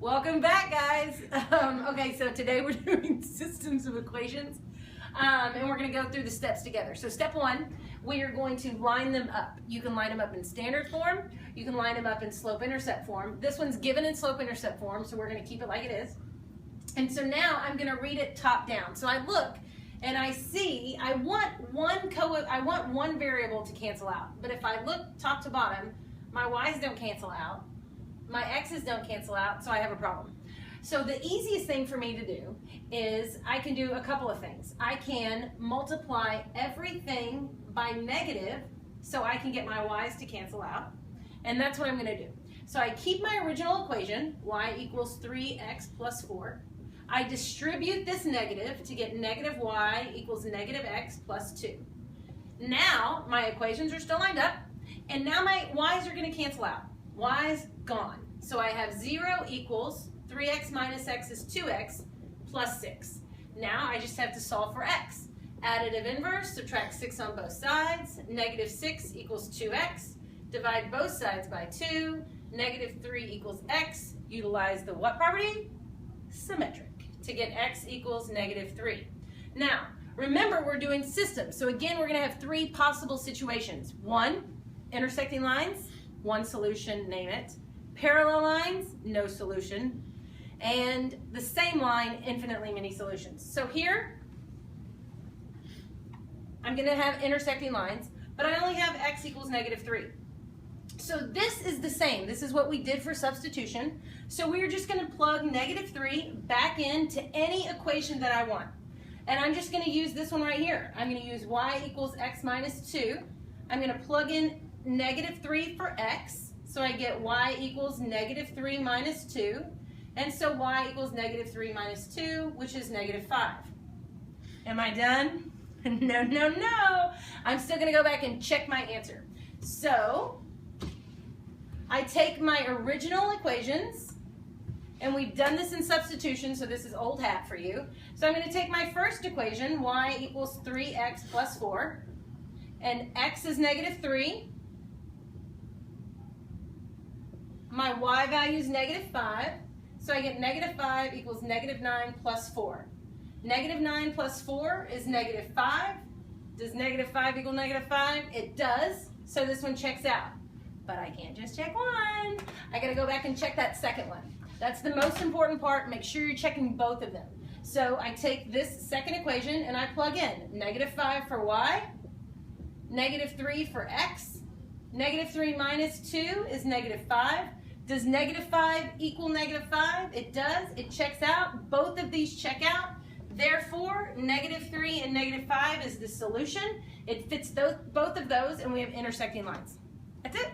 Welcome back, guys. Okay, so today we're doing systems of equations, and we're going to go through the steps together. So step one, we are going to line them up. You can line them up in standard form. You can line them up in slope-intercept form. This one's given in slope-intercept form, so we're going to keep it like it is. And so now I'm going to read it top down. So I look and I see I want one variable to cancel out. But if I look top to bottom, my y's don't cancel out. My x's don't cancel out, so I have a problem. So the easiest thing for me to do is I can do a couple of things. I can multiply everything by negative so I can get my y's to cancel out. And that's what I'm going to do. So I keep my original equation, y equals 3x plus 4. I distribute this negative to get negative y equals negative x plus 2. Now my equations are still lined up, and now my y's are going to cancel out. Y's gone. So I have 0 equals 3x minus x is 2x plus 6. Now I just have to solve for x. Additive inverse, subtract 6 on both sides. Negative 6 equals 2x. Divide both sides by 2. Negative 3 equals x. Utilize the what property? Symmetric. To get x equals negative 3. Now, remember we're doing systems. So again, we're going to have three possible situations. One, intersecting lines. One solution, name it. Parallel lines, no solution. And the same line, infinitely many solutions. So here, I'm going to have intersecting lines, but I only have x equals negative 3. So this is the same. This is what we did for substitution. So we're just going to plug negative 3 back into any equation that I want. And I'm just going to use this one right here. I'm going to use y equals x minus 2. I'm going to plug in negative 3 for x, so I get y equals negative 3 minus 2, and so y equals negative 3 minus 2, which is negative 5. Am I done? No, no, no. I'm still going to go back and check my answer. So I take my original equations, and we've done this in substitution, so this is old hat for you. So I'm going to take my first equation, y equals 3x plus 4, and x is negative 3. My y value is negative 5, so I get negative 5 equals negative 9 plus 4. Negative 9 plus 4 is negative 5. Does negative 5 equal negative 5? It does, so this one checks out. But I can't just check one. I gotta go back and check that second one. That's the most important part. Make sure you're checking both of them. So I take this second equation and I plug in negative 5 for y, negative 3 for x, negative 3 minus 2 is negative 5. Does negative 5 equal negative 5? It does. It checks out. Both of these check out. Therefore, negative 3 and negative 5 is the solution. It fits both of those, and we have intersecting lines. That's it.